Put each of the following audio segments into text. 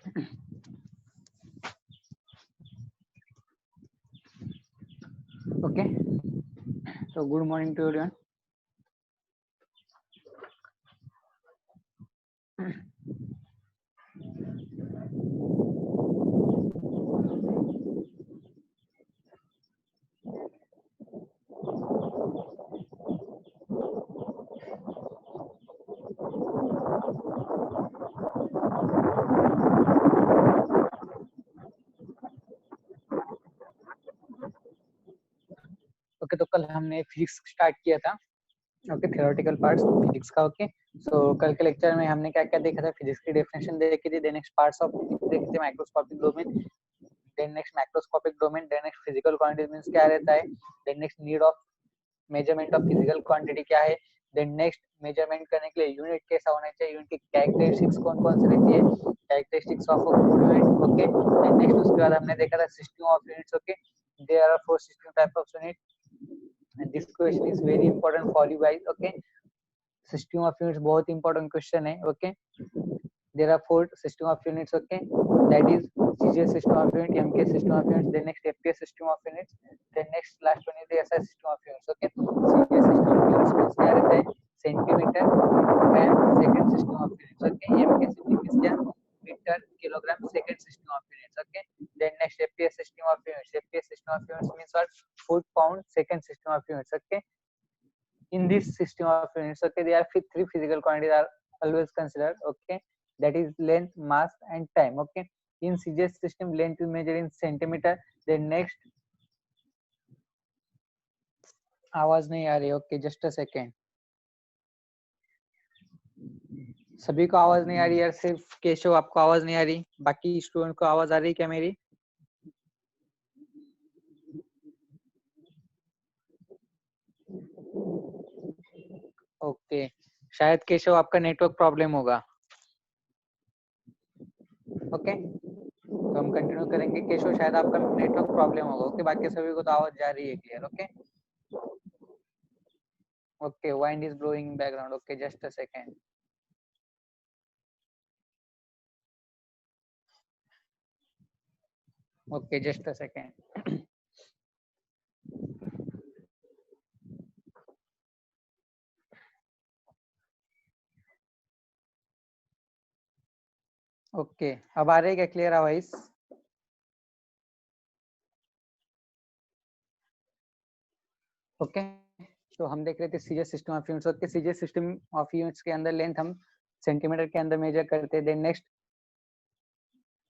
Okay, so good morning to everyone. Okay, तो कल हमने फिजिक्स स्टार्ट किया था। ओके, थ्योरेटिकल पार्ट्स फिजिक्स का। ओके, सो कल के लेक्चर में हमने क्या क्या देखा था? फिजिक्स की डेफिनेशन देखी थी, then next parts of physics देखे थे, microscopic domain, then next macroscopic domain, then next physical quantity means क्या रहता है, then next need of measurement of physical quantity क्या है, देन नेक्स्ट मेजरमेंट करने के लिए यूनिट कैसा होना चाहिए, यूनिट की कैरेक्टरिस्टिक्स कौन कौन सी रहती है, characteristics of a fluid unit. Okay, then next उसके बाद हमने देखा था system of units. Okay, there are 4 system type of unit and this question is very important for you guys. Okay, system of units बहुत important question है. Okay, there are 4 system of units. Okay, that is CGS system of unit, MK system of units, then next FPS system of units, then next last one is the SI system of units. Okay, CGS system of units means क्या रहता है, centimetre and second system of units. Okay, MK system is क्या, metre kilogram second system of units. Okay, then next FPS system of units. FPS system of units means what, foot pound second system of units. Okay, in this system of units, okay, there are 3 physical quantities are always considered. Okay, that is length, mass and time. Okay, in CGS system length is measured in centimeter. Then next, आवाज नहीं आ रही. Okay, just a second. सभी को आवाज नहीं आ रही यार, सिर्फ केशव आपको आवाज नहीं आ रही, बाकी स्टूडेंट को आवाज आ रही क्या मेरी? ओके, शायद केशव आपका नेटवर्क प्रॉब्लम होगा. ओके, तो हम कंटिन्यू करेंगे. केशव शायद आपका नेटवर्क प्रॉब्लम होगा. ओके, बाकी सभी को तो आवाज जा रही है clear. Okay, okay, wind is blowing in background. Okay, just a second. Okay, just a second. Okay, अब आ रही है क्या क्लियर आवाज? ओके, तो हम देख रहे थे CGS system of units. Okay, CGS system of units के अंदर लेंथ हम सेंटीमीटर के अंदर मेजर करते हैं, देन नेक्स्ट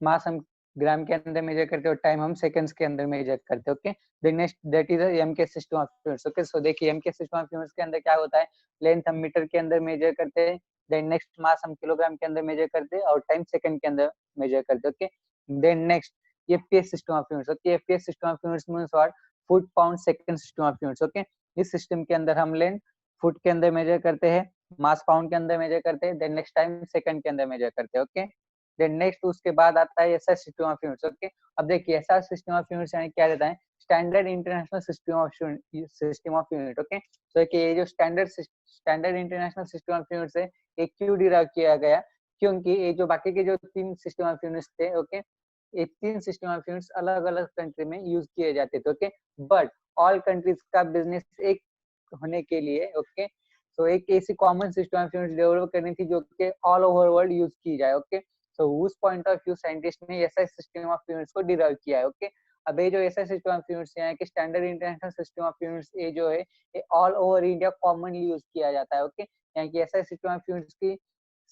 मास हम ग्राम के अंदर मेजर करते हैं और टाइम हम सेकंड्स के अंदर मेजर करते हैं. Okay, then next that is MK system of units. Okay, so देखिए एमके सिस्टम ऑफ यूनिट्स के अंदर क्या होता है, लेंथ हम मीटर के अंदर मेजर करते हैं, देन नेक्स्ट मास हम किलोग्राम के अंदर मेजर करते हैं और टाइम सेकंड के अंदर मेजर करते हैं. Okay, then next FPS system of units. Okay, FPS system of units means what, foot pound second system of units. Okay, इस सिस्टम के अंदर हम लेंथ फुट के अंदर मेजर करते हैं, मास पाउंड के अंदर मेजर करते हैं, देन नेक्स्ट टाइम सेकंड के अंदर मेजर करते हैं. ओके, देन नेक्स्ट उसके बाद आता है SI system of units. Okay, अब देखिए एसआई सिस्टम ऑफ यूनिट्स यानी क्या रहता है, standard international system of unit. Okay, तो ये जो standard international system of units है, ये क्यों डिराइव किया गया, क्योंकि ये जो बाकी के जो 3 सिस्टम ऑफ यूनिट्स थे, ओके, ये 3 सिस्टम ऑफ यूनिट्स अलग अलग कंट्री में यूज किए जाते थे. ओके, बट ऑल कंट्रीज का बिजनेस एक होने के लिए, ओके, तो एक ऐसी common system of units develop करनी थी जो कि ऑल ओवर वर्ल्ड यूज की जाए. Okay, so whose point of view scientist ने एसआई सिस्टम ऑफ यूनिट्स को डिराइव किया है. ओके, अब ये जो एसआई सिस्टम ऑफ यूनिट्स है कि standard international system of units, ये जो है ये all over India commonly use किया जाता है. ओके, यानी कि एसआई सिस्टम ऑफ यूनिट्स की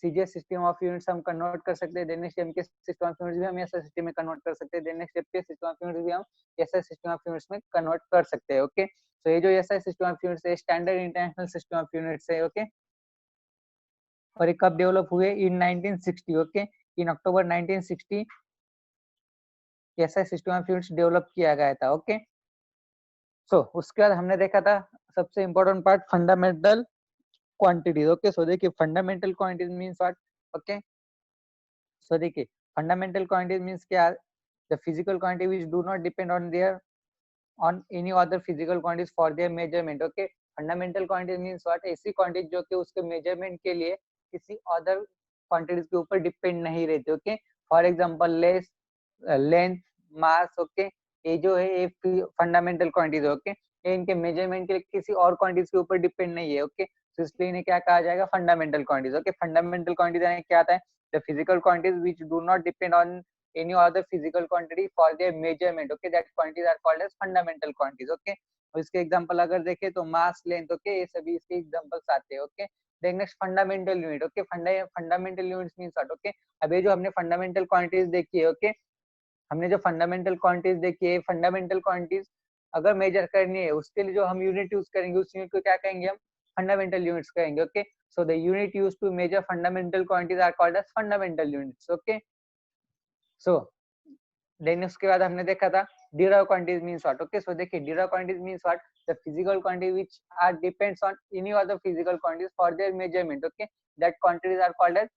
सीजीएस सिस्टम ऑफ यूनिट्स हम कन्वर्ट कर सकते हैं, then next MK system of units भी हम एसआई सिस्टम में कन्वर्ट कर सकते हैं, then next FPS system of units भी हम एसआई सिस्टम ऑफ यूनिट्स में कन्वर्ट कर सकते हैं. ओके, तो ये जो एसआई सिस्टम ऑफ यूनिट्स है standard international system of units है. ओके, और ये कब डेवलप हुए, इन 1960. Okay, in October 1960 SI system of units develop किया गया था. ओके, सो उसके बाद हमने देखा था सबसे important part, fundamental quantities. Okay, so देखिए fundamental quantities means what. Okay, so देखिए फंडामेंटल क्वांटिटीज मींस क्या, the physical quantity which do not depend on their on any other physical quantities for their measurement. Okay, fundamental quantity means what, ऐसी quantity जो कि उसके measurement के लिए किसी other quantities के ऊपर डिपेंड नहीं रहते. Okay, for example length, mass, okay, ये जो है ये फंडामेंटल क्वांटिटीज है, ओके, ये इनके मेजरमेंट के लिए किसी और क्वांटिटीज के ऊपर डिपेंड नहीं है, ओके, तो इसलिए इन्हें क्या कहा जाएगा, fundamental quantities, okay. Fundamental quantities क्या आता है, the physical quantities which do not depend on any other physical quantity for their measurement, okay, that quantities are called as fundamental quantities, okay। और इसके एग्जांपल अगर देखें तो मास, लेंथ, ओके, ये सभी इसके एग्जांपल्स आते हैं, okay. Then next fundamental unit, okay, fundamental units means what, okay. अब ये जो हमने फंडामेंटल क्वांटिटीज देखी है, ओके, हमने जो फंडामेंटल क्वांटिटीज देखी है, फंडामेंटल क्वांटिटीज अगर मेजर करनी है उसके लिए जो हम यूनिट यूज करेंगे उस यूनिट को क्या कहेंगे, हम फंडामेंटल यूनिट्स कहेंगे, okay. So the unit used to measure fundamental quantities are called as fundamental units, okay. So then उसके बाद हमने देखा था derived quantities means what, okay। so देखिए derived quantities means what, the physical quantity which are depends on any other physical quantities for their measurement, okay, that quantities are called as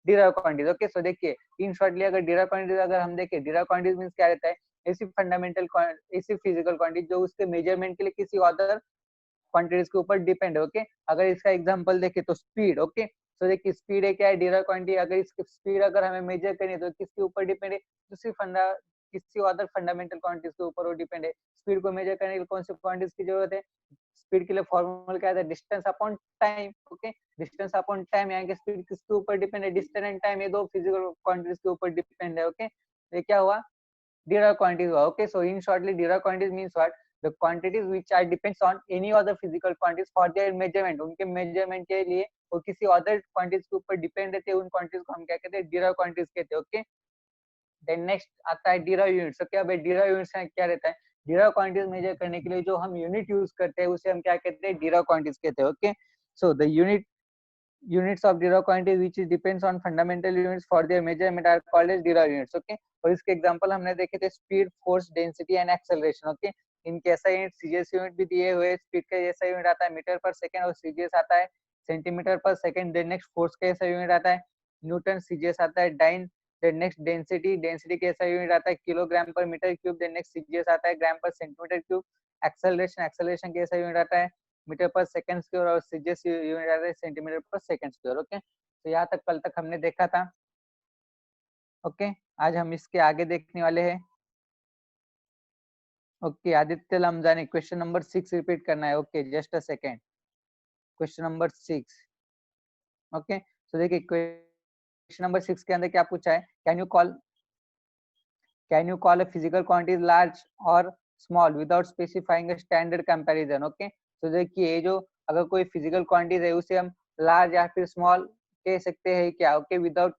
derived quantities, okay। so देखिए इन shortly अगर derived quantities अगर हम देखें, derived quantities means क्या रहता है, ऐसी fundamental ऐसी फिजिकल क्वांटिटी जो उसके मेजरमेंट के लिए किसी अदर क्वांटिटीज के ऊपर डिपेंड है, ओके। अगर इसका एग्जांपल देखें तो स्पीड, ओके, तो देखिए स्पीड है क्या है, derived क्वांटिटी, अगर इसकी स्पीड अगर हमें मेजर करनी है तो किसके ऊपर डिपेंड है, दूसरी किसी अदर फंडामेंटल क्वांटिटीज के ऊपर वो डिपेंड है। स्पीड को मेजर करने के लिए कौन सी क्वांटिटीज की जरूरत है, स्पीड के लिए फॉर्मूला क्या है, distance upon time, okay. Distance upon time, यानी कि स्पीड किसके ऊपर डिपेंड है, डिस्टेंस एंड टाइम, ये दो फिजिकल क्वांटिटीज के ऊपर डिपेंड है, ओके। ये क्या हुआ, derived quantities हुआ, okay। so in shortly derived quantities means what, the quantities which are depends on any other physical quantities for their measurement, उनके measurement के लिए वो किसी other quantities के ऊपर डिपेंड रहते हैं, उन quantities को हम क्या कहते हैं, derived quantities कहते हैं, okay। देन नेक्स्ट आता है derived units, okay। अब derived units क्या रहता है, derived quantities मेजर करने के लिए जो हम यूनिट यूज करते हैं उसे हम क्या कहते हैं, derived quantities कहते हैं, okay। so the units of derived quantity which depends on fundamental units for their measurement are called as derived units, okay। और इसके एग्जांपल हमने देखे थे speed, force, density and acceleration, okay. इनके ऐसा यूनिट सीजीएस यूनिट भी दिए हुए, स्पीड का जैसा यूनिट आता है मीटर पर सेकंड और सीजीएस आता है सेंटीमीटर पर सेकंड। देन नेक्स्ट फोर्स का ऐसा यूनिट आता है न्यूटन, सीजीएस आता है डाइन। देन नेक्स्ट डेंसिटी का ऐसा यूनिट आता है किलोग्राम पर metre cube. Then next CGS आता है ग्राम पर सेंटीमीटर क्यूब। एक्सेलरेशन का ऐसा यूनिट आता है मीटर पर सेकंड स्क्वायर और सीजीएस यूनिट आता है सेंटीमीटर पर सेकंड स्क्वायर, ओके। तो यहाँ तक कल तक हमने देखा था, ओके। आज हम इसके आगे देखने वाले हैं, okay. Aditya Lamjani, question number 6 repeat करना है, okay, just a second. Question number 6, okay. तो देखिए क्वेश्चन नंबर 6 के अंदर क्या पूछा है, can you call a physical quantity large और small without specifying a standard comparison, okay. तो देखिए ये जो अगर कोई फिजिकल क्वांटिटी है उसे हम लार्ज या फिर स्मॉल कह सकते हैं क्या, okay, without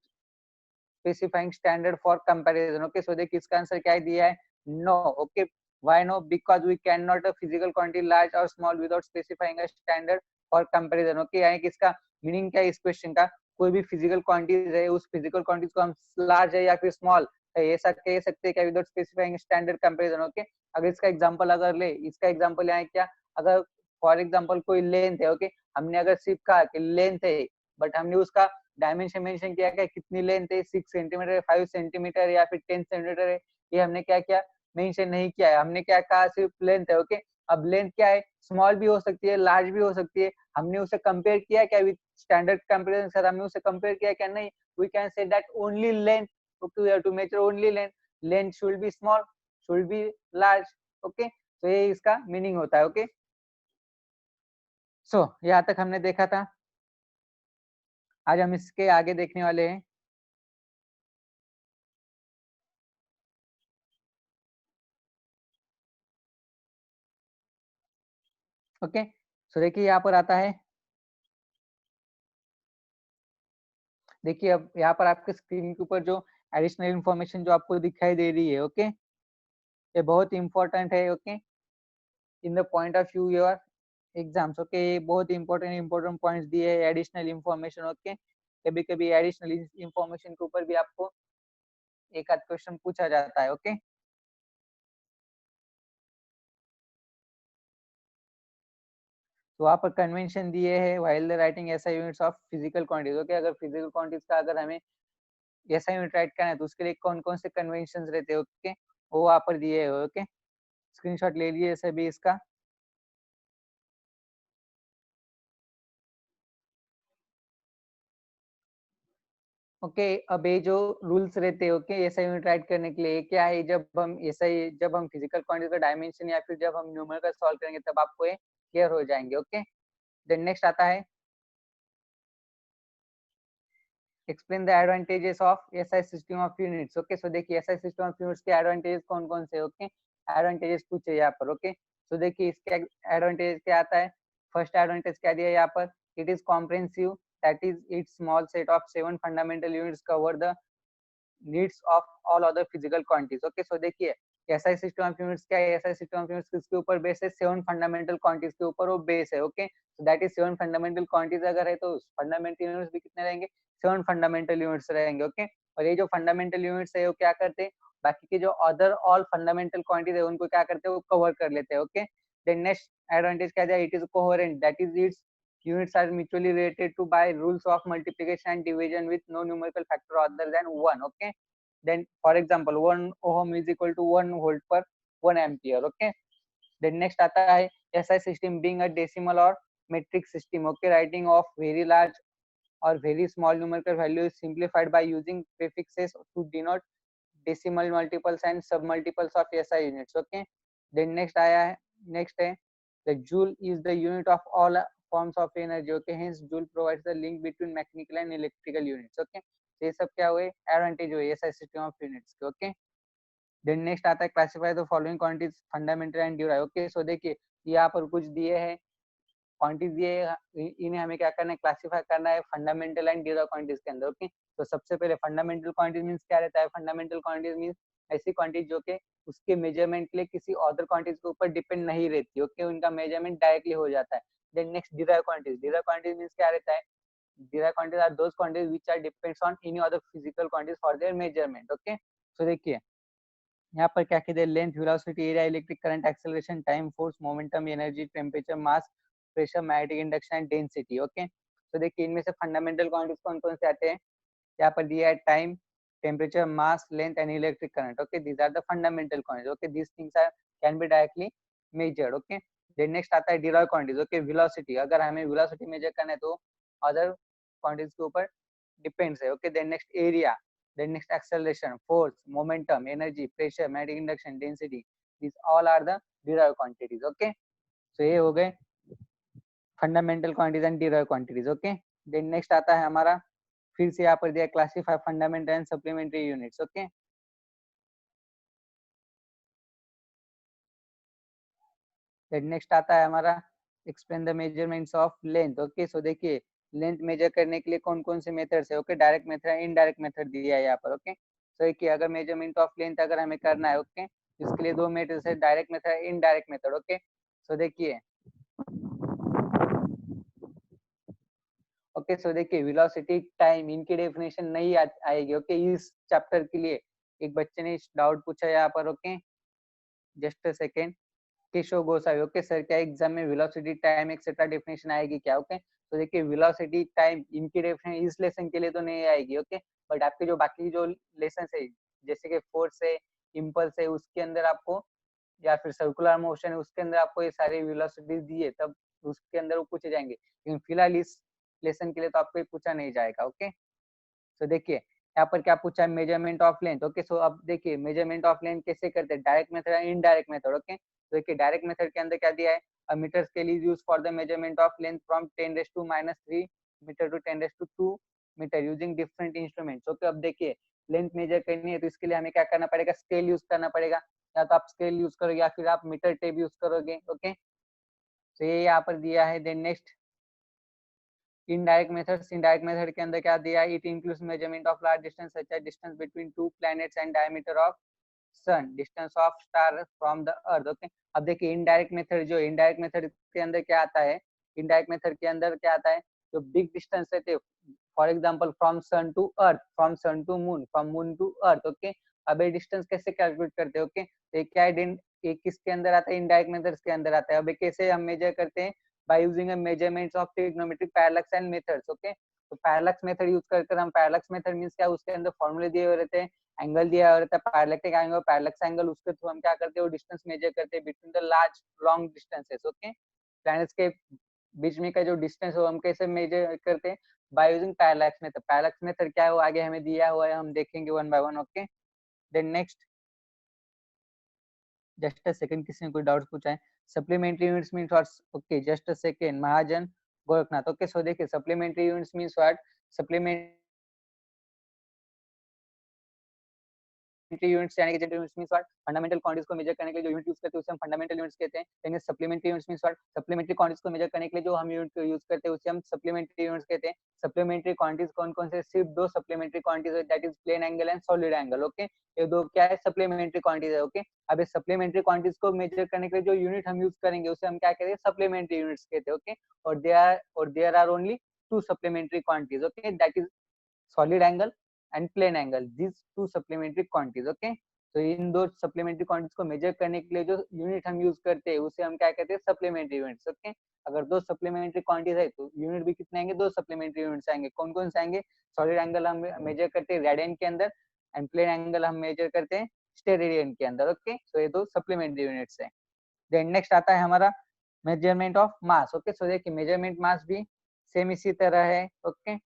specifying standard for comparison, okay। so देखिए इसका आंसर क्या दिया है, no, okay। why no, because we cannot a physical quantity large or small without specifying a standard for comparison, okay। यानी कि इसका मीनिंग क्या है इस क्वेश्चन का, कोई भी फिजिकल क्वांटिटीज है उस फिजिकल क्वांटिटीज को हम लार्ज है या फिर स्मॉल है ऐसा कह सकते हैं क्या, without specifying standard comparison, okay. अगर इसका एग्जांपल अगर ले, इसका एग्जांपल यहाँ क्या, अगर फॉर एग्जांपल कोई लेंथ है, ओके, हमने अगर सिर्फ कहा कि लेंथ है बट हमने उसका डायमेंशन मेंशन किया क्या, कितनी लेंथ है, 6 सेंटीमीटर, 5 सेंटीमीटर या फिर 10 सेंटीमीटर है, ये हमने क्या किया, मेंशन नहीं किया है। हमने क्या कहा, सिर्फ लेंथ है, ओके। अब लेंथ क्या है, स्मॉल भी हो सकती है, लार्ज भी हो सकती है, हमने उसे कंपेयर किया क्या विद स्टैंडर्ड कंपैरिजन के साथ, हमने उसे कंपेयर किया क्या, नहीं। We can say that only length, okay, we have to measure only length, length should be small, should be large, okay. तो ये इसका मीनिंग होता है, ओके। सो यहाँ तक हमने देखा था, आज हम इसके आगे देखने वाले हैं, ओके। सो देखिए यहाँ पर आता है, देखिए अब यहाँ पर आपके स्क्रीन के ऊपर जो एडिशनल इंफॉर्मेशन जो आपको दिखाई दे रही है, ओके, ये बहुत इंपॉर्टेंट है, okay, in the point of view your exams, okay. ये बहुत इंपॉर्टेंट पॉइंट्स दिए है, एडिशनल इंफॉर्मेशन, ओके। कभी कभी एडिशनल इंफॉर्मेशन के ऊपर भी आपको एक आध क्वेश्चन पूछा जाता है, ओके। तो वहाँ पर कन्वेंशन दिए है while the writing SI units of physical quantities, okay. अगर फिजिकल क्वांटिटीज का अगर हमें एसआई यूनिट राइट करना है तो उसके लिए कौन कौन से कन्वेंशन रहते हैं, ओके, वो वहाँ पर दिए है, ओके। स्क्रीनशॉट ले लीजिए सभी इसका, ओके अब ये जो रूल्स रहते हैं ओके एसआई यूनिट राइट करने के लिए क्या है, जब हम फिजिकल क्वांटिटी का डायमेंशन या फिर जब हम न्यूमेरिकल सॉल्व करेंगे तब आपको ये क्लियर हो जाएंगे। ओके देन नेक्स्ट आता है explain the advantages of SI system of units. Okay so देखिए एसआई सिस्टम ऑफ यूनिट्स के एडवांटेजेस कौन कौन से ओके एडवांटेजेस पूछे यहाँ पर। ओके सो देखिए इसके एडवांटेज क्या आता है। फर्स्ट एडवांटेज क्या दिया यहाँ पर, it is comprehensive that is it small set of 7 fundamental units cover the needs of all other physical quantities. Okay so देखिए एसआई सिस्टम ऑफ यूनिट्स क्या है, एसआई सिस्टम ऑफ यूनिट्स किसके ऊपर base है, 7 फंडामेंटल क्वांटिटीज के ऊपर वो base है। Okay so that is 7 fundamental quantities अगर है तो फंडामेंटल यूनिट्स भी कितने रहेंगे, 7 फंडामेंटल यूनिट्स रहेंगे। ओके और ये जो फंडामेंटल यूनिट्स है वो क्या करते हैं, बाकी के जो अदर ऑल फंडामेंटल क्वांटिटीज है उनको क्या करते हैं, वो कवर कर लेते हैं। ओके देन नेक्स्ट एडवांटेज क्या है, it is coherent that is it's units are mutually related to by rules of multiplication and division with no numerical factor other than 1. Okay then for example 1 ohm is equal to 1 volt per 1 ampere. Okay then next आता है SI system being a decimal or metric system. Okay writing of very large or very small numerical value is simplified by using prefixes to denote decimal multiples and submultiples of SI units. Okay then next आया है next है the joule is the unit of all forms of energy. Okay hence joule provides the link between mechanical and electrical units. Okay ये सब क्या हुए advantage हुए SI system of units के। Okay then next आता है classify the following quantities fundamental and derive. Okay so देखिए यहाँ पर कुछ दिए हैं क्वांटिटीज दिए, इन्हें हमें क्या करना है, क्लासिफाई करना है फंडामेंटल एंड ड्यूराइव क्वांटिटीज के अंदर। ओके तो सबसे पहले फंडामेंटल क्वांटिटीज मींस क्या रहता है, फंडामेंटल क्वांटिटीज मींस ऐसी क्वांटिटी जो कि उसके मेजरमेंट के लिए किसी अदर क्वांटिटीज के ऊपर डिपेंड नहीं रहती। ओके उनका मेजरमेंट डायरेक्टली हो जाता है। देन नेक्स्ट ड्यूराइव क्वांटिटीज मींस क्या रहता है, derived quantities are those quantities which are depends on any other physical quantities for their measurement. Okay so देखिए यहाँ पर क्या कहते हैं, length, velocity, area, electric current, acceleration, time, force, momentum, energy, temperature, mass, pressure, magnetic induction and density. Okay तो देखिए इनमें से फंडामेंटल क्वांटिटीज कौन कौन से आते हैं, यहाँ पर दिया है time, temperature, mass, length and electric current. Okay these are the fundamental quantities. Okay these things are can be directly measured. Okay then next आता है डिराइव्ड क्वांटिटीज। ओके वेलोसिटी, अगर हमें वेलोसिटी मेजर करना है तो अदर क्वांटिटीज के ऊपर depends है। Okay then next area, then next acceleration, force, momentum, energy, pressure, magnetic induction, density, these all are the derived quantities. Okay so ये हो गए fundamental quantities and derived quantities. Okay then next आता है हमारा फिर से यहाँ पर दिया classify fundamental and supplementary units. Okay then next आता है हमारा explain the measurements of length. Okay so देखिए लेंथ मेजर करने के लिए कौन कौन से मेथड्स है। ओके डायरेक्ट मेथड है, इनडायरेक्ट मेथड दिया है यहाँ पर। ओके सो देखिए अगर मेजरमेंट ऑफ लेंथ अगर हमें करना है ओके इसके लिए दो मेथड्स है, direct method, indirect method. Okay so देखिए ओके सो देखिए वेलोसिटी, टाइम, इनकी डेफिनेशन नहीं आएगी। ओके इस चैप्टर के लिए एक बच्चे ने डाउट पूछा यहाँ पर। Okay just a second, Keshav Gosavi. Okay sir क्या एग्जाम में वेलोसिटी, टाइम एक्सेट्रा डेफिनेशन आएगी क्या। ओके तो देखिए वेलोसिटी, टाइम इनकी डेफिनेशन इस लेसन के लिए तो नहीं आएगी। ओके बट आपके जो बाकी जो लेसन है जैसे कि फोर्स है, इम्पल्स है, उसके अंदर आपको या फिर सर्कुलर मोशन है उसके अंदर आपको ये सारे वेलोसिटी दिए तब उसके अंदर वो पूछे जाएंगे, लेकिन फिलहाल इस लेसन के लिए तो आपको पूछा नहीं जाएगा। ओके तो देखिए यहाँ पर क्या पूछा है, मेजरमेंट ऑफ लेंथ। ओके सो अब देखिए मेजरमेंट ऑफ लेंथ कैसे करते हैं, डायरेक्ट मेथड या इनडायरेक्ट मेथड। ओके तो देखिए डायरेक्ट मेथड के अंदर क्या दिया है, a meter scale is used for the measurement of length from 10 raised to minus 3 meter to 10 raised to 2 meter using different instruments. Okay अब देखिए लेंथ मेजर करनी है तो इसके लिए हमें क्या करना पड़ेगा, स्केल यूज करना पड़ेगा, या तो आप स्केल यूज करोगे या फिर आप मीटर टेप यूज करोगे। ओके तो ये यहाँ पर दिया है। देन नेक्स्ट इनडायरेक्ट मेथड के अंदर क्या दिया है, it includes measurement of large distance such as distance between two planets and diameter of sun, distance of star from the earth. Okay अब देखिए इनडायरेक्ट मेथड, जो इनडायरेक्ट मेथड के अंदर क्या आता है, इनडायरेक्ट मेथड के अंदर क्या आता है, जो बिग डिस्टेंस रहते for example from sun to earth, from sun to moon, from moon to earth. Okay अब ये डिस्टेंस कैसे कैलकुलेट करते हैं। ओके तो क्या है, एक किसके अंदर आता है, इनडायरेक्ट मेथड्स के अंदर आता है। अब कैसे हम मेजर करते हैं, by using a measurements of trigonometric parallax and methods. Okay तो पैरालक्स मेथड यूज कर हम, पैरालक्स मेथड मींस क्या, उसके अंदर फॉर्मूले दिए हुए रहते हैं, एंगल दिया हुआ रहता है, पैरालैक्टिक एंगल, पैरालक्स एंगल, उसके थ्रू हम क्या करते हैं, वो डिस्टेंस मेजर करते हैं between the large long distances. Okay planets के बीच में का जो डिस्टेंस है वो हम कैसे मेजर करते हैं, by using parallax method. Parallax method क्या है वो आगे हमें दिया हुआ है, हम देखेंगे one by one. Okay, then next, just a second, किसी ने कोई डाउट पूछा है। Supplementary units means what? Okay, just a second, Mahajan Gorakhnath. Okay, so देखिए supplementary units means what? Supplementary units यानी कि general units means what? Fundamental quantities को measure करने के लिए जो यूनिट यूज करते हैं उसे हम फंडामेंटल यूनिट्स कहते हैं। यानी supplementary units means what? Supplementary quantities को मेजर करने के लिए जो हम यूनिट यूज करते हैं उसे हम सप्लीमेंट्री यूनिट्स कहते हैं। सप्लीमेंट्री क्वांटिटीज कौन-कौन से? सिर्फ दो सप्लीमेंट्री क्वांटिटीज है, that is plane angle and solid angle. Okay, ये दो क्या है? सप्लीमेंट्री क्वांटिटीज है। ओके, अब इस सप्लीमेंट्री क्वांटिटीज को मेजर करने के लिए जो यूनिट हम यूज करेंगे उसे हम क्या कहते हैं? सप्लीमेंट्री यूनिट्स कहते हैं। ओके, और there are only two supplementary quantities. Okay, that is solid angle and plane angle, these two supplementary quantities। okay, तो इन दो सप्लीमेंट्री क्वांटिटीज को मेजर करने के लिए जो यूनिट हम यूज करते हैं उसे हम क्या कहते हैं? Supplementary units. ओके, अगर दो सप्लीमेंट्री क्वांटिटीज है तो यूनिट भी कितने आएंगे? दो सप्लीमेंट्री यूनिट्स आएंगे। कौन कौन से आएंगे? सॉलिड एंगल हम मेजर करते हैं रेडियन के अंदर, एंड प्लेन एंगल हम मेजर करते हैं स्टेरेडियन के अंदर। ओके, सो ये दो सप्लीमेंट्री यूनिट्स है। देन नेक्स्ट आता है हमारा measurement of mass. Okay, so देखिए मेजरमेंट मास भी सेम इसी तरह है। Okay,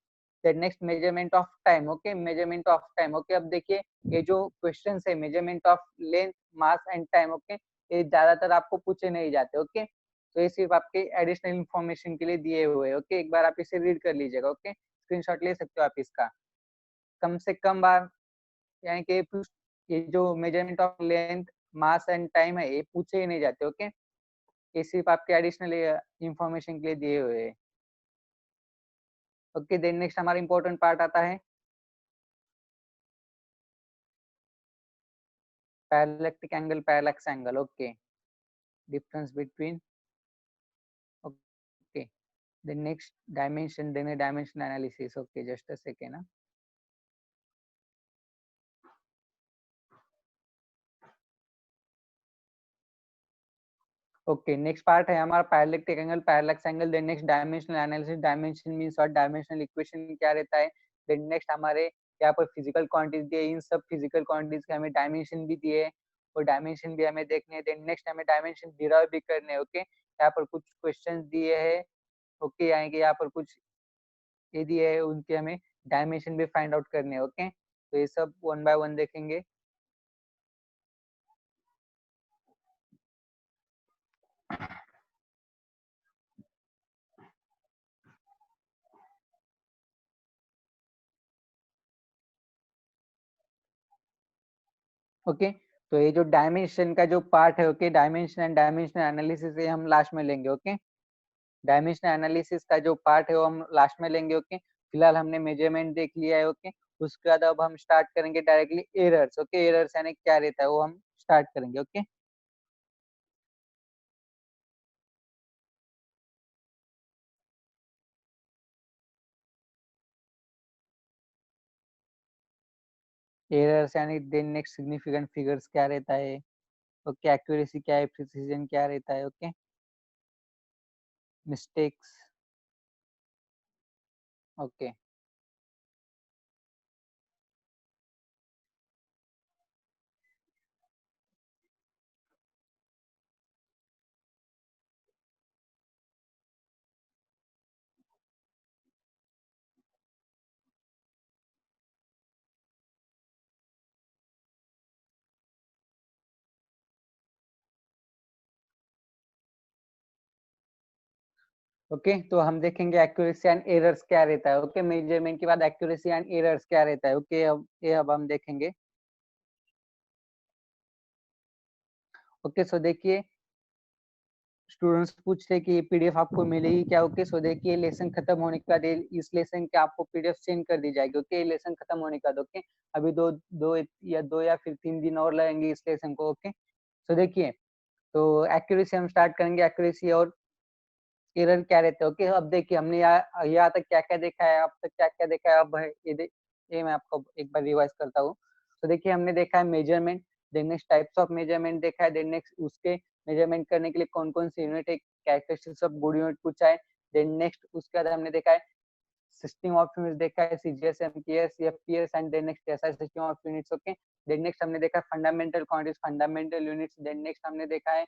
then next measurement of time. Okay, measurement of time. Okay, अब देखिए ये जो क्वेश्चन है measurement of length, mass and time, okay, ये ज्यादातर आपको पूछे नहीं जाते। ओके, तो ये सिर्फ आपके एडिशनल इंफॉर्मेशन के लिए दिए हुए। ओके, एक बार आप इसे रीड कर लीजिएगा। ओके, स्क्रीनशॉट ले सकते हो आप इसका। कम से कम बार यानी कि ये जो measurement of length, mass and time है ये पूछे ही नहीं जाते। ओके, ये सिर्फ आपके एडिशनल इंफॉर्मेशन के लिए दिए हुए हैं। ओके, देन नेक्स्ट हमारा इंपॉर्टेंट पार्ट आता है parallactic angle, parallax angle. Okay, difference between. Okay, then next dimension, then dimension analysis. Okay, just a second. Okay, next part है हमारा parallactic angle, parallax angle. Then next dimensional analysis. Dimension means what? Dimensional equation क्या रहता है। Then next हमारे यहाँ पर physical quantities दिए, इन सब फिजिकल क्वांटिटीज के हमें डायमेंशन भी दिए और डायमेंशन भी हमें देखने हैं। देन नेक्स्ट हमें डायमेंशन डिराइव भी करने हैं। ओके, यहाँ पर कुछ क्वेश्चंस दिए हैं। ओके, आएंगे यहाँ पर कुछ ये दिए है, उनके हमें डायमेंशन भी फाइंड आउट करने हैं। ओके, तो ये सब वन बाय वन देखेंगे। ओके, तो ये जो डायमेंशन का जो पार्ट है, okay, dimension and dimensional analysis ये हम लास्ट में लेंगे। ओके, डायमेंशनल एनालिसिस का जो पार्ट है वो हम लास्ट में लेंगे। ओके, फिलहाल हमने मेजरमेंट देख लिया है। ओके, उसके बाद अब हम स्टार्ट करेंगे डायरेक्टली एरर्स। ओके, एरर्स यानी क्या रहता है वो हम स्टार्ट करेंगे। ओके, एरर्स यानी देन नेक्स्ट सिग्निफिकेंट फिगर्स क्या रहता है। ओके, एक्यूरेसी क्या है, प्रिसिजन क्या रहता है। Okay, mistakes. ओके, ओके, तो हम देखेंगे एक्यूरेसी एंड एरर्स क्या रहता है। ओके, मेजरमेंट के बाद एक्यूरेसी एंड एरर्स क्या रहता है। ओके, अब हम देखेंगे। ओके, सो देखिए स्टूडेंट्स पूछ रहे कि ये पीडीएफ आपको मिलेगी क्या। ओके, सो देखिए लेसन खत्म होने के बाद इस लेसन के आपको पीडीएफ सेंड कर दी जाएगी। ओके, लेसन खत्म होने के बाद। ओके, अभी दो या फिर 3 दिन और लगेंगे इस लेसन को। ओके, सो देखिए, तो एक्यूरेसी हम स्टार्ट करेंगे। एक्यूरेसी और एरर क्या रहते हैं। ओके, अब देखिए हमने यहाँ तक क्या क्या देखा है, अब तक क्या क्या देखा है। अब ये मैं आपको एक बार रिवाइज करता हूँ। तो देखिए हमने देखा है measurement, then next types of measurement देखा है, देन नेक्स्ट उसके मेजरमेंट करने के लिए कौन कौन सी यूनिट है, कैरेक्टरिस्टिक्स ऑफ गुड यूनिट पूछा है। देन नेक्स्ट उसके बाद हमने देखा है सिस्टम ऑफ यूनिट्स देखा है, CGS, MPS, FPS and then next ऐसा system of units. Okay, then next हमने देखा fundamental quantities, fundamental units. Then next हमने देखा है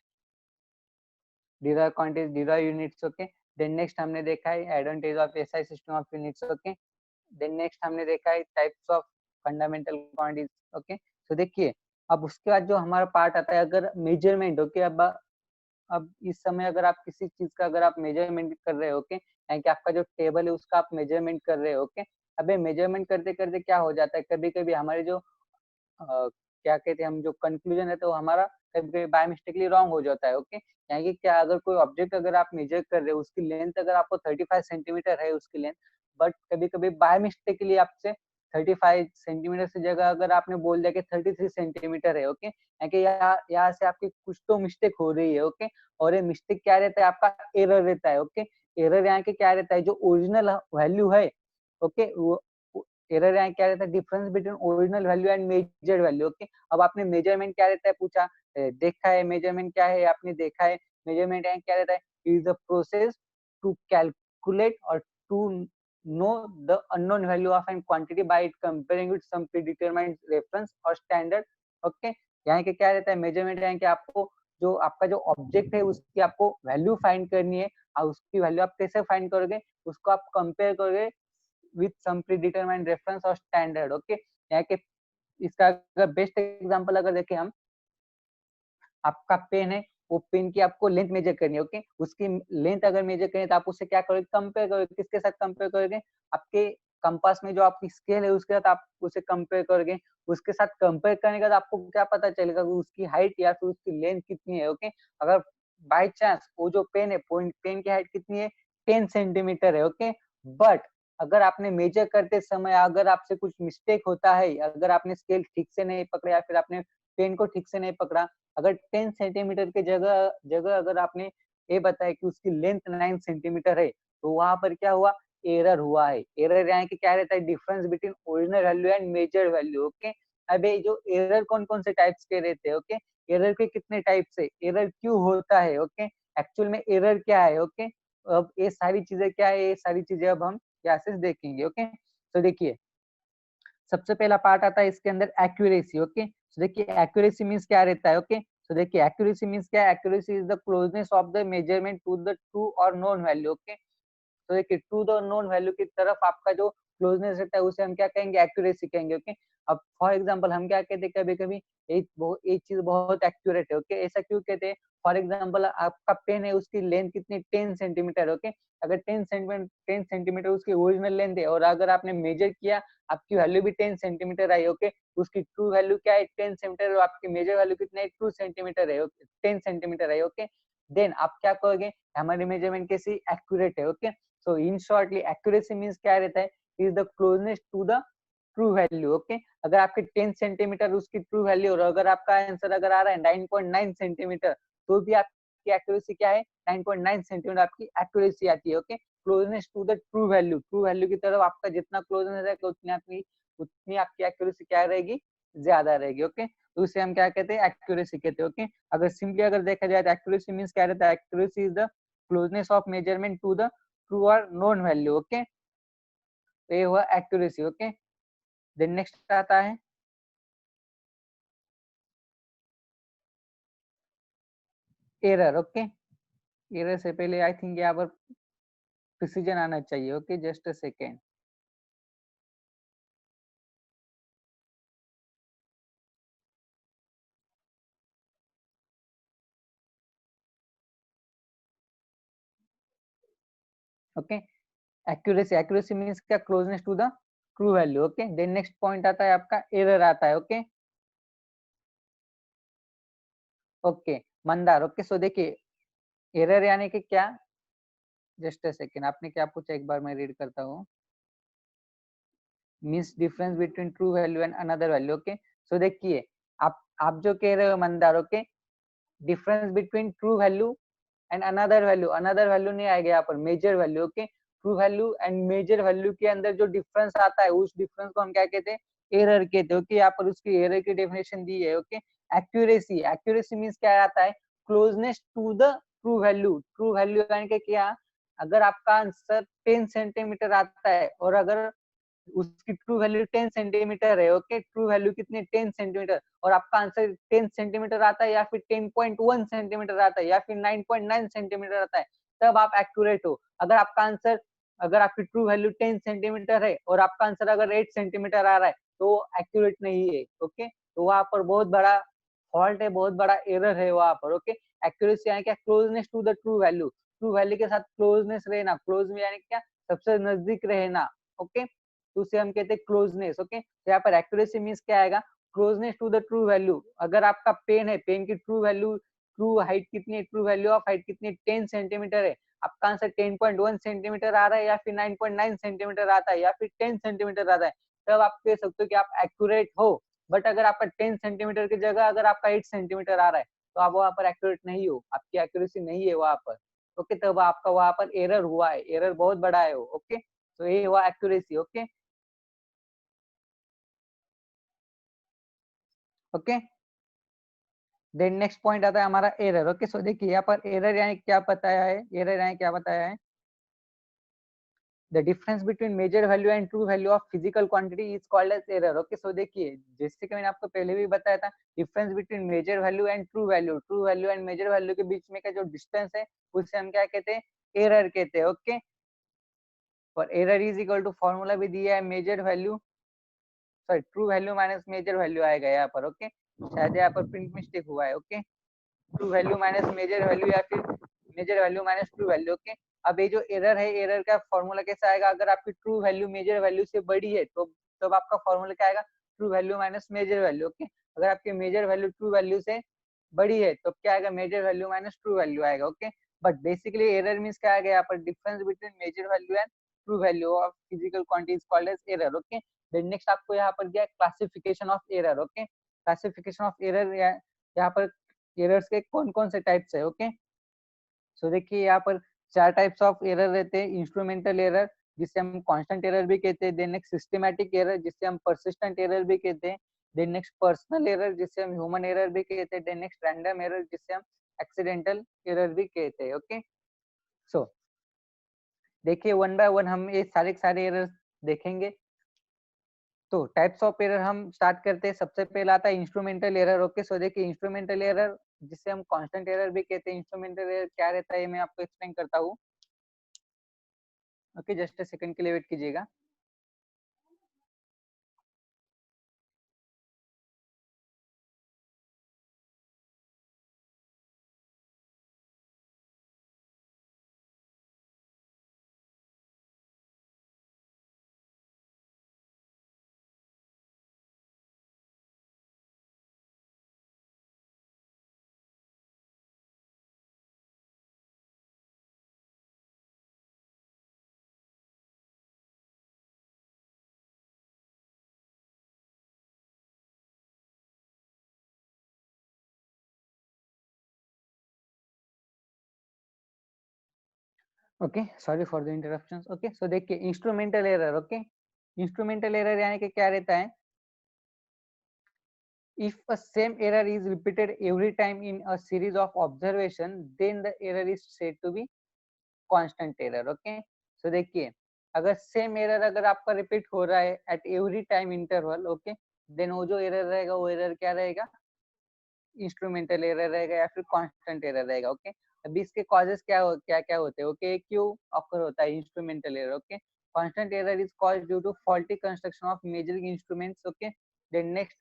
derive quantities, derive units. Okay, then next हमने देखा है advantage of SI system of units. Okay, then next हमने देखा है types of fundamental quantities. Okay, तो देखिए अब उसके बाद जो हमारा पार्ट आता है अगर मेजरमेंट। ओके, अब इस समय अगर आप किसी चीज का अगर आप मेजरमेंट कर रहे हो, ओके, यानी कि आपका जो टेबल है उसका आप मेजरमेंट कर रहे हो। ओके, अबे मेजरमेंट करते करते क्या हो जाता है, कभी कभी हमारे जो क्या कहते हैं हम जो कंक्लूजन है तो हमारा कभी कभी बाय मिस्टेकली रॉन्ग हो जाता है। ओके, यानी कि क्या अगर कोई ऑब्जेक्ट अगर आप मेजर कर रहे हो उसकी लेंथ अगर आपको 35 सेंटीमीटर है उसकी लेंथ, बट कभी कभी बाय मिस्टेकली आपसे 35 सेंटीमीटर से जगह अगर आपने बोल दिया कि 33 सेंटीमीटर है। ओके, यानी कि यहाँ से आपकी कुछ तो मिस्टेक हो रही है। ओके, और ये मिस्टेक क्या रहता है, आपका एरर रहता है। ओके, एरर यहाँ के क्या रहता है, जो ओरिजिनल वैल्यू है, ओके, वो एरर यहाँ क्या रहता है, difference between original value and measured value. Okay, अब आपने मेजरमेंट क्या रहता है पूछा, देखा है मेजरमेंट क्या है, आपने देखा है मेजरमेंट यहाँ क्या रहता है, is the process to calculate और to know the unknown value of an quantity by comparing with some predetermined reference और स्टैंडर्ड। ओके, यहाँ के क्या रहता है मेजरमेंट, यहाँ के आपको जो आपका जो ऑब्जेक्ट है उसकी आपको वैल्यू फाइंड करनी है, और उसकी वैल्यू आप कैसे फाइंड करोगे, उसको आप कंपेयर करोगे विथ सम प्रीडिटरमाइंड रेफरेंस और स्टैंडर्ड। ओके, यहाँ के इसका अगर बेस्ट एग्जांपल अगर देखें हम, आपका पेन है, वो पेन की आपको लेंथ मेजर करनी है। ओके, उसकी लेंथ अगर मेजर करें तो आप उससे क्या करोगे, कंपेयर करोगे, किसके साथ कंपेयर करोगे, आपके कंपास में जो आपकी स्केल है उसके साथ आप उसे कंपेयर करोगे। उसके साथ कंपेयर करने के बाद आपको क्या पता चलेगा कि उसकी हाइट या फिर उसकी लेंथ कितनी है। ओके, अगर बाय चांस वो जो पेन है, पेन की हाइट कितनी है, 10 सेंटीमीटर है। ओके, बट अगर आपने मेजर करते समय अगर आपसे कुछ मिस्टेक होता है, अगर आपने स्केल ठीक से नहीं पकड़ा या फिर आपने पेन को ठीक से नहीं पकड़ा, अगर 10 सेंटीमीटर के जगह जगह अगर आपने ये बताया कि उसकी लेंथ 9 सेंटीमीटर है, तो वहां पर क्या हुआ, एरर हुआ है। एरर यहाँ की क्या रहता है, difference between original value and measure value. Okay, अब ये जो एरर कौन कौन से टाइप्स के रहते हैं, ओके, एरर के कितने टाइप्स है, एरर क्यों होता है, ओके, एक्चुअल में एरर क्या है। ओके, अब ये सारी चीजें क्या है, ये सारी चीजें अब हम क्लासेस देखेंगे। ओके, तो देखिए सबसे पहला पार्ट आता है इसके अंदर एक्यूरेसी। ओके, तो देखिए एक्यूरेसी मींस क्या रहता है। ओके, तो देखिए एक्यूरेसी मींस क्या है, accuracy is the closeness of the measurement to the true और नोन वैल्यू। ओके, तो देखिए टू द नोन वैल्यू की तरफ आपका जो क्लोजनेस रहता है उसे हम क्या कहेंगे, एक्यूरेसी कहेंगे। ओके, अब फॉर एग्जांपल हम क्या कहते हैं, कभी कभी एक चीज बहुत एक्यूरेट है। ओके, ऐसा क्यों कहते हैं, फॉर एग्जांपल आपका पेन है उसकी लेंथ कितनी, 10 सेंटीमीटर। ओके, अगर 10 सेंटीमीटर उसकी ओरिजिनल लेंथ है और अगर आपने मेजर किया, आपकी वैल्यू भी 10 सेंटीमीटर आई। ओके, उसकी ट्रू वैल्यू क्या है, 10 सेंटीमीटर, और आपकी मेजर वैल्यू कितना है, 2 सेंटीमीटर है। ओके, 10 सेंटीमीटर है। ओके, देन आप क्या कहोगे, हमारी मेजरमेंट कैसी एक्यूरेट है। Okay, so in shortly accuracy means क्या रहता है, is the closeness to the true value। Okay, अगर आपके 10 सेंटीमीटर उसकी ट्रू वैल्यू और अगर आपका आंसर अगर आ रहा है 9.9 सेंटीमीटर, तो भी आपकी एक्यूरेसी क्या है, 9.9 सेंटीमीटर आपकी एक्यूरेसी आती है। Okay, closeness to the true value की तरफ आपका जितना क्लोजनेस रहेगा उतनी आपकी एक्यूरेसी क्या रहेगी, ज्यादा रहेगी। ओके, तो उसे हम क्या कहते हैं, एक्यूरेसी कहते हैं। ओके, अगर सिंपली अगर देखा जाए तो एक्यूरेसी मींस क्या रहता है, accuracy is the closeness of measurement to the true और नोन वैल्यू। ओके, तो ये हुआ एक्यूरेसी। ओके, देन नेक्स्ट आता है एरर। ओके, एरर से पहले आई थिंक यहाँ पर प्रिसीजन आना चाहिए। Okay, just a second. Okay, accuracy, accuracy means क्या, closeness to the true value. Okay, then next point आता है आपका एरर आता है। Okay, okay, Mandar. Okay, so देखिए एरर यानी कि क्या, जस्ट अ सेकेंड, आपने क्या पूछा एक बार मैं रीड करता हूँ, means difference between true value and another value. Okay, so देखिए आप जो कह रहे हो Mandar, okay, difference between true value and another value नहीं आएगा यहाँ पर, measure value. Okay, true value and measure value के अंदर जो डिफरेंस आता है उस डिफरेंस को हम क्या कहते हैं, एरर कहते हैं। ओके, यहाँ पर उसकी एरर की डेफिनेशन दी है। ओके, एक्यूरेसी, एक्यूरेसी मींस क्या आता है, closeness to the true value यानी कि क्या, अगर आपका आंसर 10 सेंटीमीटर आता है और अगर उसकी ट्रू वैल्यू 10 सेंटीमीटर है। ओके, ट्रू वैल्यू कितनी, 10 सेंटीमीटर, और आपका आंसर 10 सेंटीमीटर आता है या फिर 10.1 सेंटीमीटर आता है या फिर 9.9 सेंटीमीटर आता है, तब आप एक्यूरेट हो। अगर आपका आंसर, अगर आपकी ट्रू वैल्यू 10 सेंटीमीटर है और आपका आंसर अगर 8 सेंटीमीटर आ रहा है तो एक्यूरेट नहीं है। ओके, तो वहां पर बहुत बड़ा फॉल्ट है, बहुत बड़ा एरर है वहां पर। ओके, एक्यूरेसी यानी क्या, closeness to the true value, true value के साथ क्लोजनेस रहना, क्लोज में यानी क्या, सबसे नजदीक रहना। ओके, तो उसे हम कहते हैं क्लोजनेस। ओके, तो यहाँ पर एक्यूरेसी मीन्स क्या आएगा, closeness to the true value. अगर आपका पेन है, पेन की ट्रू वैल्यू, ट्रू हाइट कितनी है, ट्रू वैल्यू ऑफ हाइट कितनी है, 10 सेंटीमीटर है, आपका आंसर 10.1 सेंटीमीटर आ रहा है या फिर 9.9 सेंटीमीटर आता है या फिर 10 सेंटीमीटर आता है, तब आप कह सकते हो कि आप एक्यूरेट हो। बट अगर आपका 10 सेंटीमीटर की जगह अगर आपका 8 सेंटीमीटर आ रहा है तो आप वहां पर एक्यूरेट नहीं हो, आपकी एक्यूरेसी नहीं है वहां पर। ओके, तब आपका वहां पर एरर हुआ है, एरर बहुत बड़ा है वो। ओके, तो ये हुआ accuracy. Okay, okay, then next point आता है हमारा एरर। ओके, सो देखिए यहाँ पर एरर यानी क्या बताया है, एरर यानी क्या बताया है, the difference between measure value and true value of physical quantity is called as error. Okay, so देखिए जैसे कि मैंने आपको पहले भी बताया था, difference between measure value and true value, true value and measure value के बीच में का जो डिस्टेंस है उसे हम क्या कहते हैं, एरर कहते हैं। ओके, और error is equal to, formula भी दिया है, measure value, sorry true value minus measure value आएगा यहाँ पर। ओके, शायद यहाँ पर प्रिंट मिस्टेक हुआ है। Okay, true value minus measure value या फिर measure value minus true value. Okay, अब ये जो एरर है, एरर का फॉर्मूला कैसा आएगा, अगर आपकी ट्रू वैल्यू मेजर वैल्यू से बड़ी है तो तब आपका फॉर्मूला क्या आएगा, true value minus measure value. Okay, अगर आपकी मेजर वैल्यू ट्रू वैल्यू से बड़ी है तो क्या आएगा, measure value minus true value आएगा। Okay, but basically error means क्या आएगा यहाँ पर, difference between measure value and true value of physical quantity is called as error. Okay, then next आपको यहाँ पर क्या, classification of error. Okay, classification of error, यहाँ पर एरर्स के कौन कौन से टाइप्स है। ओके, सो देखिए यहाँ पर 4 टाइप्स ऑफ एरर रहते हैं, इंस्ट्रूमेंटल एरर जिसे हम कांस्टेंट एरर भी कहते हैं, देन नेक्स्ट सिस्टमैटिक एरर जिसे हम परसिस्टेंट एरर भी कहते हैं, देन नेक्स्ट पर्सनल एरर जिसे हम ह्यूमन एरर भी कहते हैं, देन नेक्स्ट रैंडम एरर जिसे हम एक्सीडेंटल एरर भी कहते हैं। ओके, सो देखिए वन बाय वन हम ये सारे के सारे एरर देखेंगे। तो टाइप्स ऑफ एरर हम स्टार्ट करते हैं, सबसे पहला आता है इंस्ट्रूमेंटल एरर। ओके, सो देखिए इंस्ट्रूमेंटल एरर जिसे हम कांस्टेंट एरर भी कहते हैं, इंस्ट्रूमेंटल एरर क्या रहता है ये मैं आपको एक्सप्लेन करता हूँ। ओके, जस्ट अ सेकंड के लिए वेट कीजिएगा। Okay, sorry for the interruptions. Okay, so देखिए instrumental error. Okay, instrumental error यानी कि क्या रहता है, if a same error is repeated every time in a series of observation then the error is said to be constant error। Okay, so देखिए अगर same error अगर आपका repeat हो रहा है at every time interval, okay, then वो जो error रहेगा वो एरर क्या रहेगा, इंस्ट्रूमेंटल एरर रहेगा या फिर कांस्टेंट एरर रहेगा। ओके, अभी इसके कॉजेस क्या क्या होते हैं। ओके, क्यों ऑकर होता है instrumental error. Okay, constant error is caused due to faulty construction of measuring instruments. Okay, then next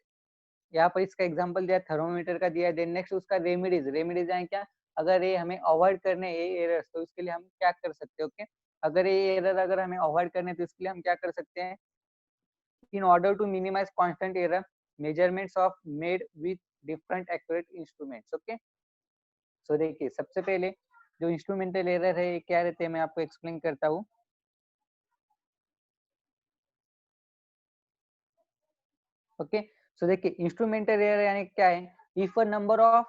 यहाँ पर इसका एग्जांपल दिया थर्मोमीटर का दिया है। देन नेक्स्ट उसका रेमेडीज, रेमेडीज है क्या, अगर ये हमें अवॉइड करने ये एरर्स तो इसके लिए हम क्या कर सकते हैं। ओके, अगर ये एरर अगर हमें अवॉइड करने तो इसके लिए हम क्या कर सकते हैं, in order to minimize constant error measurements of made with different accurate instruments। Okay, so देखिए सबसे पहले जो इंस्ट्रूमेंटल एरर है ये क्या रहते हैं मैं आपको एक्सप्लेन करता हूँ। ओके, सो देखिए इंस्ट्रूमेंटल एरर यानी क्या है, इफ अ नंबर ऑफ,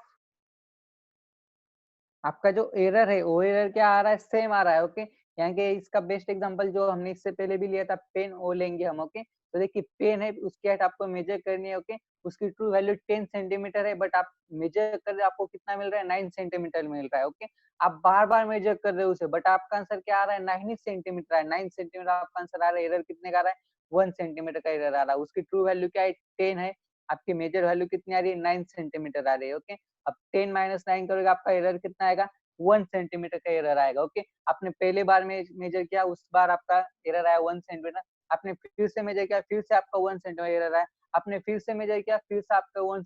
आपका जो एरर है वो एरर क्या आ रहा है, सेम आ रहा है। ओके, यहाँ के इसका बेस्ट एग्जांपल जो हमने इससे पहले भी लिया था, पेन वो लेंगे हम। ओके, तो देखिए पेन है, उसकी हाइट आपको मेजर करनी है। ओके, उसकी ट्रू वैल्यू 10 सेंटीमीटर है बट आप मेजर कर रहे, आपको कितना मिल रहा है, 9 सेंटीमीटर मिल रहा है। ओके, आप बार बार मेजर कर रहे हो उसे बट आपका आंसर क्या आ रहा है, 9 सेंटीमीटर है, 9 सेंटीमीटर आपका आंसर आ रहा है, एरर कितने का आ रहा है, 1 सेंटीमीटर का एरर आ रहा है। उसकी ट्रू वैल्यू क्या है, 10 है, आपकी मेजर वैल्यू कितनी आ रही है, 9 सेंटीमीटर आ रही है। ओके, अब 10 माइनस 9 करोगे आपका एरर कितना आएगा, 1 सेंटीमीटर का एरर आएगा। ओके, आपने पहले बार में मेजर किया, उस बार आपका एरर आया 1 सेंटीमीटर, आपने फिर से मेजर किया, फिर से आपका 1 सेंटीमीटर एरर आया, आपने फिर से मेजर किया, फिर से आपका 1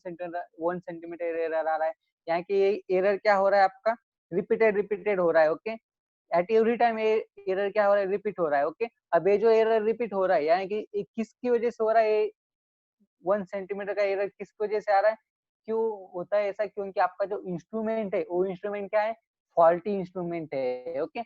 सेंटीमीटर एरर आ रहा है। यहाँ की ये एरर क्या हो रहा है आपका, रिपीटेड हो रहा है। ओके, एट एवरी टाइम ये एरर क्या हो रहा है, रिपीट हो रहा है। ओके, अब ये जो एरर रिपीट हो रहा है, यानी कि ये किसकी वजह से हो रहा है, 1 सेंटीमीटर का एरर किस वजह से आ रहा है, क्यों होता है ऐसा, क्योंकि आपका जो इंस्ट्रूमेंट है वो इंस्ट्रूमेंट क्या है, फॉल्टी इंस्ट्रूमेंट है। ओके,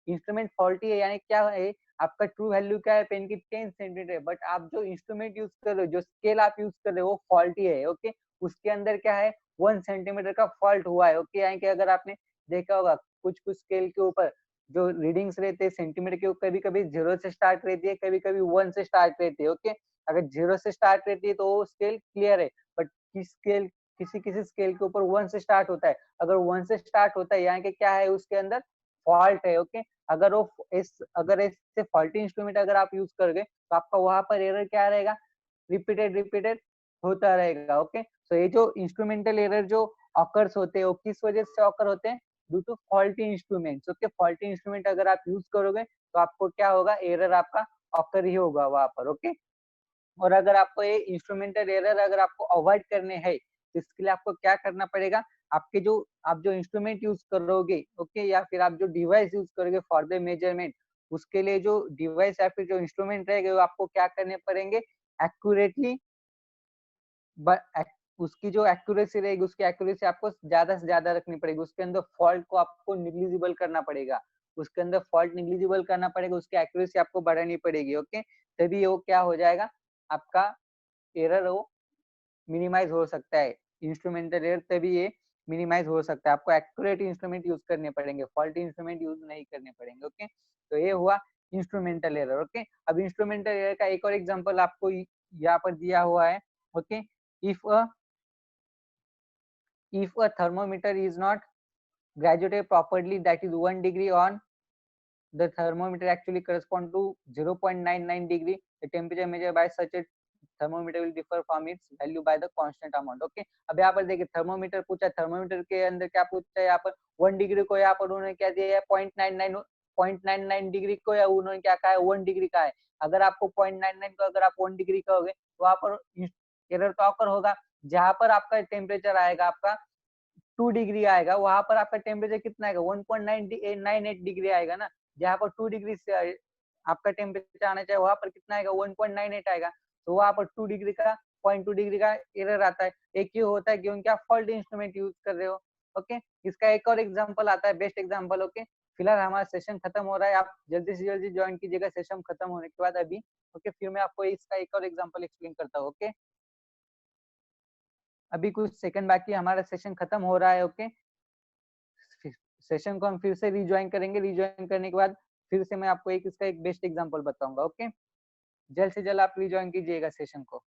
इंस्ट्रूमेंट फॉल्टी है, यानी क्या है, आपका ट्रू वैल्यू क्या है पेन की 10 सेंटीमीटर, बट आप जो इंस्ट्रूमेंट यूज कर रहे हो, जो स्केल आप यूज कर रहे हो वो फॉल्टी है। ओके, उसके अंदर क्या है, 1 सेंटीमीटर का फॉल्ट हुआ है। ओके, यानी कि अगर आपने देखा होगा कुछ कुछ स्केल के ऊपर जो रीडिंग्स रहते हैं सेंटीमीटर के, कभी कभी 0 से स्टार्ट रहती है, कभी कभी 1 से स्टार्ट रहती है। ओके, अगर 0 से स्टार्ट रहती है तो वो स्केल क्लियर है, बट किसी किसी स्केल के ऊपर 1 से स्टार्ट होता है, अगर 1 से स्टार्ट होता है यानी कि क्या है, उसके अंदर फॉल्ट है। ओके, अगर ऐसे फॉल्टी इंस्ट्रूमेंट अगर आप यूज करोगे तो आपका वहां पर एरर क्या रहेगा, रिपीटेड होता रहेगा। ओके, तो ये जो इंस्ट्रूमेंटल एरर जो ऑकर्स होते हैं वो किस वजह से ऑकर होते हैं, due to faulty instruments. Okay, faulty instrument अगर आप यूज करोगे तो आपको क्या होगा, एरर आपका ऑकर ही होगा वहां पर। ओके, और अगर आपको ये इंस्ट्रूमेंटल एरर अगर आपको अवॉइड करने हैं तो इसके लिए आपको क्या करना पड़ेगा, आपके जो आप जो इंस्ट्रूमेंट यूज करोगे, ओके, या फिर आप जो डिवाइस यूज करोगे फॉर द मेजरमेंट, उसके लिए जो डिवाइस या फिर जो इंस्ट्रूमेंट रहेगा वो आपको क्या करने पड़ेंगे, एक्यूरेटली, उसकी जो एक्यूरेसी रहेगी उसकी एक्यूरेसी आपको ज्यादा से ज्यादा रखनी पड़ेगी, उसके अंदर फॉल्ट को आपको निग्लिजिबल करना पड़ेगा, उसके अंदर फॉल्ट निग्लिजिबल करना पड़ेगा, उसकी एक्यूरेसी आपको बढ़ानी पड़ेगी। ओके, तभी वो क्या हो जाएगा, आपका एरर वो मिनिमाइज हो सकता है, इंस्ट्रूमेंटल एरर तभी ये मिनिमाइज हो सकता है। आपको एक्यूरेट इंस्ट्रूमेंट यूज करने पड़ेंगे, फॉल्टी इंस्ट्रूमेंट यूज नहीं करने पड़ेंगे। ओके, तो ये हुआ इंस्ट्रूमेंटल एरर। ओके, अब इंस्ट्रूमेंटल एरर का एक और एग्जांपल आपको यहाँ पर दिया हुआ है। Okay, if a thermometer is not graduated properly, that is 1 degree on the thermometer actually correspond to 0.99 degree, the temperature measured by such a thermometer will differ from its value by the constant amount. Okay, अब यहाँ पर देखिए thermometer पूछा, thermometer के अंदर क्या पूछा है, यहाँ पर 1 डिग्री को यहाँ पर उन्होंने क्या दिया है, 0.99 डिग्री को या उन्होंने क्या कहा है, 1 डिग्री का है। अगर आपको 0.99 को अगर आप 1 डिग्री कहोगे तो वहां पर एरर तो ऑकर होगा, जहां पर आपका टेम्परेचर आएगा आपका 2 डिग्री आएगा, वहां पर आपका टेम्परेचर कितना आएगा, 1.98 डिग्री आएगा ना, जहां पर 2 डिग्री से आपका टेम्परेचर आना चाहिए वहां पर कितना आएगा, 1.98 आएगा, तो वहां पर 2 डिग्री का 0.2 डिग्री का एरर आता है। एक ही होता है क्योंकि आप फॉल्ट इंस्ट्रूमेंट यूज कर रहे हो। ओके, इसका एक और एग्जांपल आता है, बेस्ट एग्जांपल। ओके, फिलहाल हमारा सेशन खत्म हो रहा है, आप जल्दी से जल्दी ज्वाइन कीजिएगा सेशन खत्म होने के बाद अभी। ओके, फिर मैं आपको इसका एक और एग्जांपल एक्सप्लेन करता हूँ। ओके, अभी कुछ सेकंड बाकी हमारा सेशन खत्म हो रहा है। ओके, सेशन को हम फिर से रिज्वाइन करेंगे, रिज्वाइन करने के बाद फिर से मैं आपको इसका एक बेस्ट एग्जांपल बताऊंगा। ओके, जल्द से जल्द आप रिज्वाइन कीजिएगा सेशन को।